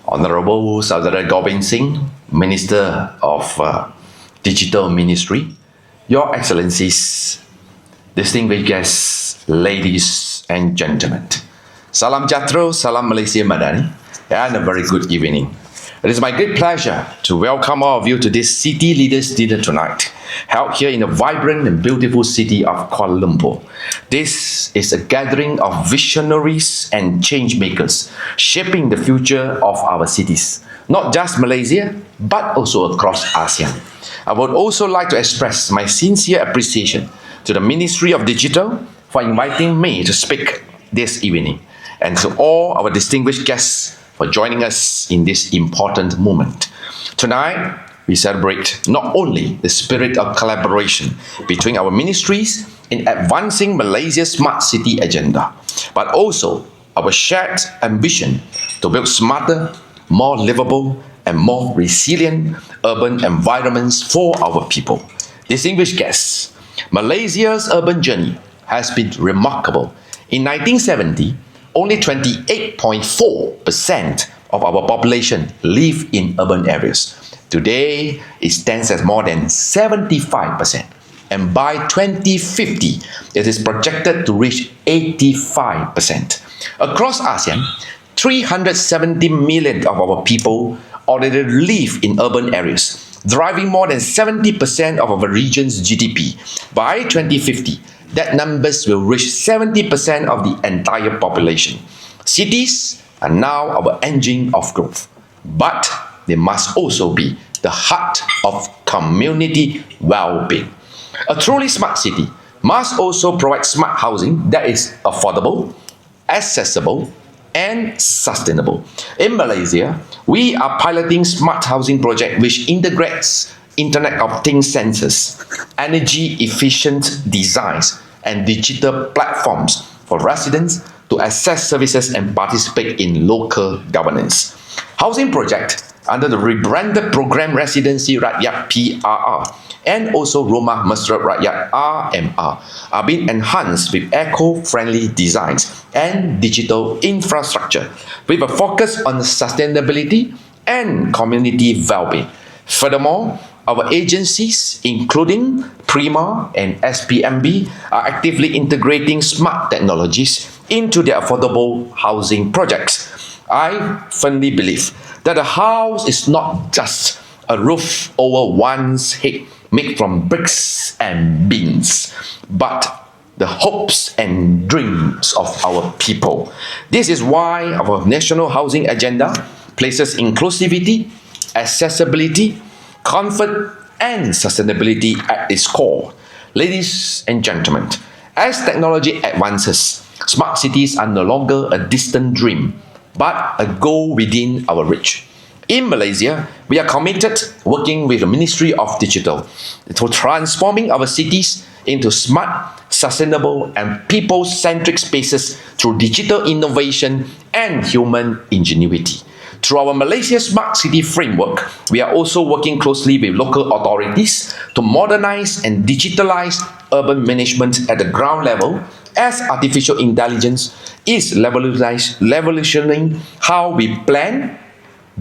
Honorable Saudara Gobind Singh, Minister of Digital Ministry, Your Excellencies, distinguished guests, ladies and gentlemen. Salam Jatro, Salam Malaysia Madani, and a very good evening. It is my great pleasure to welcome all of you to this City Leaders Dinner tonight, held here in the vibrant and beautiful city of Kuala Lumpur. This is a gathering of visionaries and change makers, shaping the future of our cities, not just Malaysia, but also across ASEAN. I would also like to express my sincere appreciation to the Ministry of Digital for inviting me to speak this evening, and to all our distinguished guests for joining us in this important moment. Tonight, we celebrate not only the spirit of collaboration between our ministries in advancing Malaysia's smart city agenda, but also our shared ambition to build smarter, more livable, and more resilient urban environments for our people. Distinguished guests, Malaysia's urban journey has been remarkable. In 1970, only 28.4% of our population live in urban areas. Today, it stands at more than 75%. And by 2050, it is projected to reach 85%. Across ASEAN, 370 million of our people already live in urban areas, driving more than 70% of our region's GDP. By 2050, that numbers will reach 70% of the entire population. Cities are now our engine of growth, but they must also be the heart of community well-being. A truly smart city must also provide smart housing that is affordable, accessible, and sustainable. In Malaysia, we are piloting smart housing project which integrates Internet of Things sensors, energy-efficient designs, and digital platforms for residents to access services and participate in local governance. Housing project under the rebranded program Residency Rakyat PRR and also Rumah Mesra Rakyat RMR are being enhanced with eco-friendly designs and digital infrastructure with a focus on sustainability and community well-being. Furthermore, our agencies, including Prima and SPMB, are actively integrating smart technologies into their affordable housing projects. I firmly believe that a house is not just a roof over one's head made from bricks and beams, but the hopes and dreams of our people. This is why our national housing agenda places inclusivity, accessibility, comfort, and sustainability at its core. Ladies and gentlemen, as technology advances, smart cities are no longer a distant dream, but a goal within our reach. In Malaysia, we are committed working with the Ministry of Digital to transforming our cities into smart, sustainable, and people-centric spaces through digital innovation and human ingenuity. Through our Malaysia Smart City Framework, we are also working closely with local authorities to modernize and digitalize urban management at the ground level, as artificial intelligence is revolutionizing how we plan,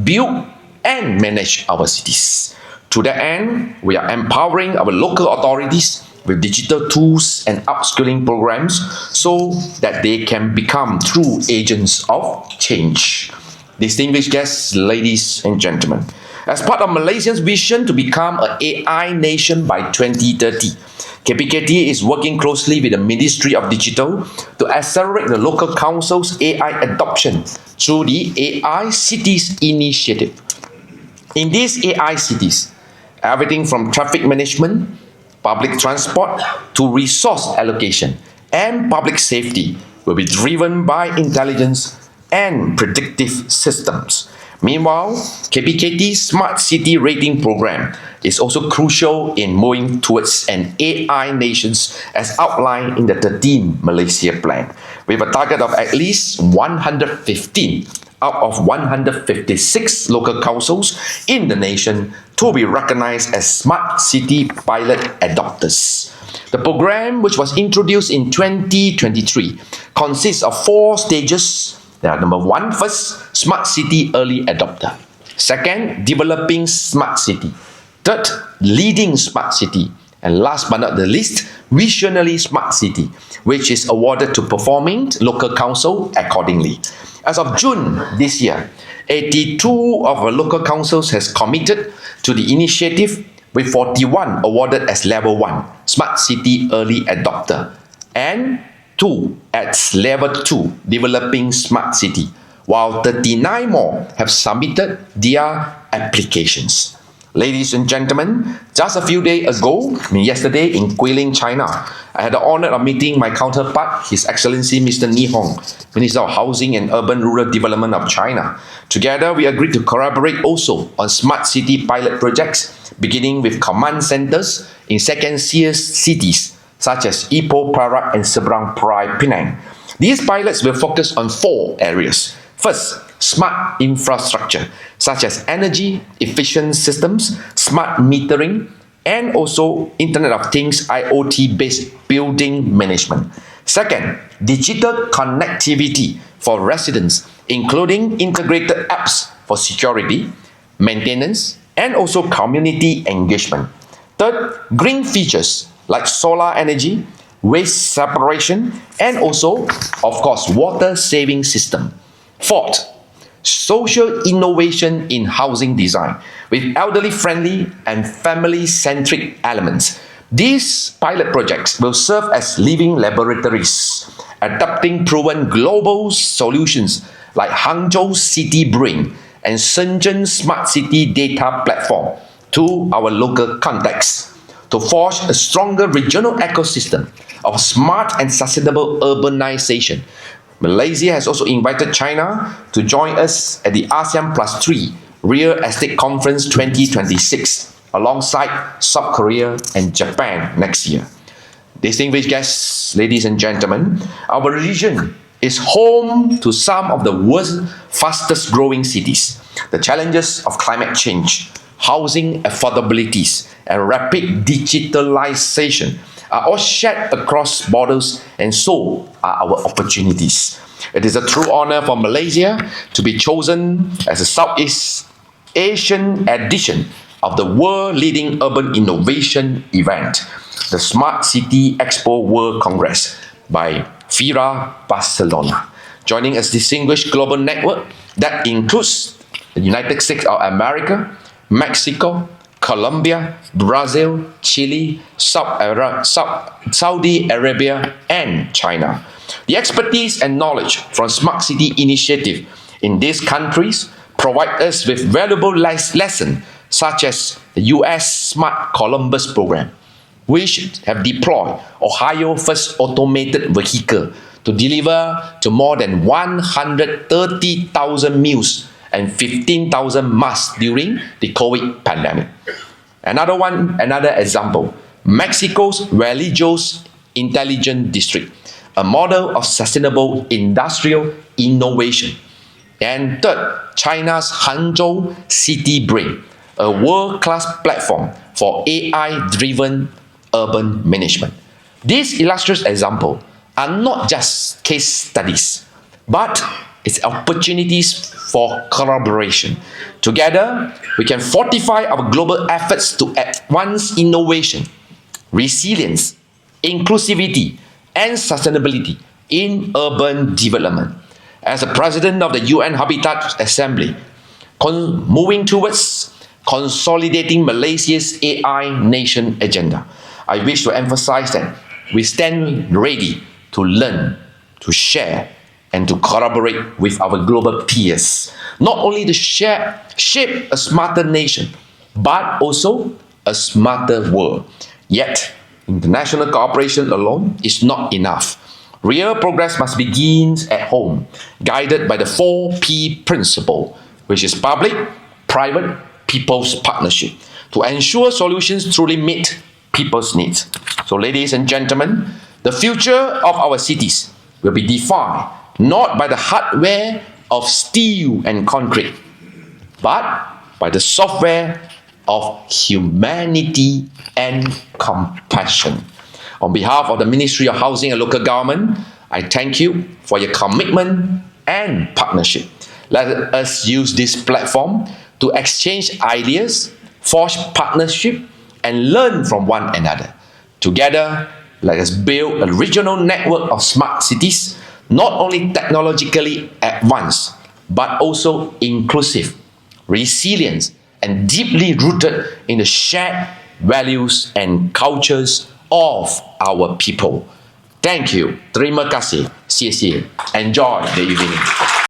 build, and manage our cities. To that end, we are empowering our local authorities with digital tools and upskilling programs so that they can become true agents of change. Distinguished guests, ladies and gentlemen, as part of Malaysia's vision to become an AI nation by 2030, KPKT is working closely with the Ministry of Digital to accelerate the local council's AI adoption through the AI Cities initiative. In these AI cities, everything from traffic management, public transport, to resource allocation and public safety will be driven by intelligence and predictive systems. Meanwhile, KPKT's Smart City Rating Program is also crucial in moving towards an AI nation as outlined in the 13 Malaysia Plan, with a target of at least 115 out of 156 local councils in the nation to be recognized as Smart City Pilot Adopters. The program, which was introduced in 2023, consists of 4 stages They are number one, first, smart city early adopter. Second, developing smart city. Third, leading smart city. And last but not the least, visionary smart city, which is awarded to performing local council accordingly. As of June this year, 82 of our local councils has committed to the initiative, with 41 awarded as level 1, smart city early adopter, and 2 at level 2, developing smart city, while 39 more have submitted their applications. Ladies and gentlemen, just a few days ago, yesterday in Guilin, China, I had the honor of meeting my counterpart, His Excellency Mr. Ni Hong, Minister of Housing and Urban Rural Development of China. Together, we agreed to collaborate also on smart city pilot projects, beginning with command centers in second-tier cities such as Ipoh, Perak, and Seberang Perai, Penang. These pilots will focus on 4 areas. First, smart infrastructure, such as energy efficient systems, smart metering, and also Internet of Things IoT-based building management. Second, digital connectivity for residents, including integrated apps for security, maintenance, and also community engagement. Third, green features like solar energy, waste separation, and also, of course, water saving system. Fourth, social innovation in housing design with elderly-friendly and family-centric elements. These pilot projects will serve as living laboratories, adapting proven global solutions like Hangzhou City Brain and Shenzhen Smart City Data Platform to our local context to forge a stronger regional ecosystem of smart and sustainable urbanization. Malaysia has also invited China to join us at the ASEAN Plus 3 Real Estate Conference 2026 alongside South Korea and Japan next year. Distinguished guests, ladies and gentlemen, our region is home to some of the world's fastest growing cities. The challenges of climate change, housing affordabilities, and rapid digitalization are all shared across borders, and so are our opportunities. It is a true honor for Malaysia to be chosen as a Southeast Asian edition of the world-leading urban innovation event, the Smart City Expo World Congress by FIRA Barcelona. Joining a distinguished global network that includes the United States of America, Mexico, Colombia, Brazil, Chile, Saudi Arabia, and China. The expertise and knowledge from Smart City Initiative in these countries provide us with valuable lessons such as the US Smart Columbus program, which have deployed Ohio's first automated vehicle to deliver to more than 130,000 meals and 15,000 masks during the COVID pandemic. Another example, Mexico's Religious Intelligence District, a model of sustainable industrial innovation. And third, China's Hangzhou City Brain, a world-class platform for AI-driven urban management. These illustrious examples are not just case studies, but it's opportunities for collaboration. Together, we can fortify our global efforts to advance innovation, resilience, inclusivity, and sustainability in urban development. As the President of the UN Habitat Assembly, moving towards consolidating Malaysia's AI nation agenda, I wish to emphasize that we stand ready to learn, to share, and to collaborate with our global peers, not only to shape a smarter nation, but also a smarter world. Yet, international cooperation alone is not enough. Real progress must begin at home, guided by the 4P principle, which is public, private, people's partnership, to ensure solutions truly meet people's needs. So, ladies and gentlemen, the future of our cities will be defined not by the hardware of steel and concrete, but by the software of humanity and compassion. On behalf of the Ministry of Housing and Local Government, I thank you for your commitment and partnership. Let us use this platform to exchange ideas, forge partnership, and learn from one another. Together, let us build a regional network of smart cities, not only technologically advanced, but also inclusive, resilient, and deeply rooted in the shared values and cultures of our people. Thank you. Terima kasih. 谢谢. Enjoy the evening.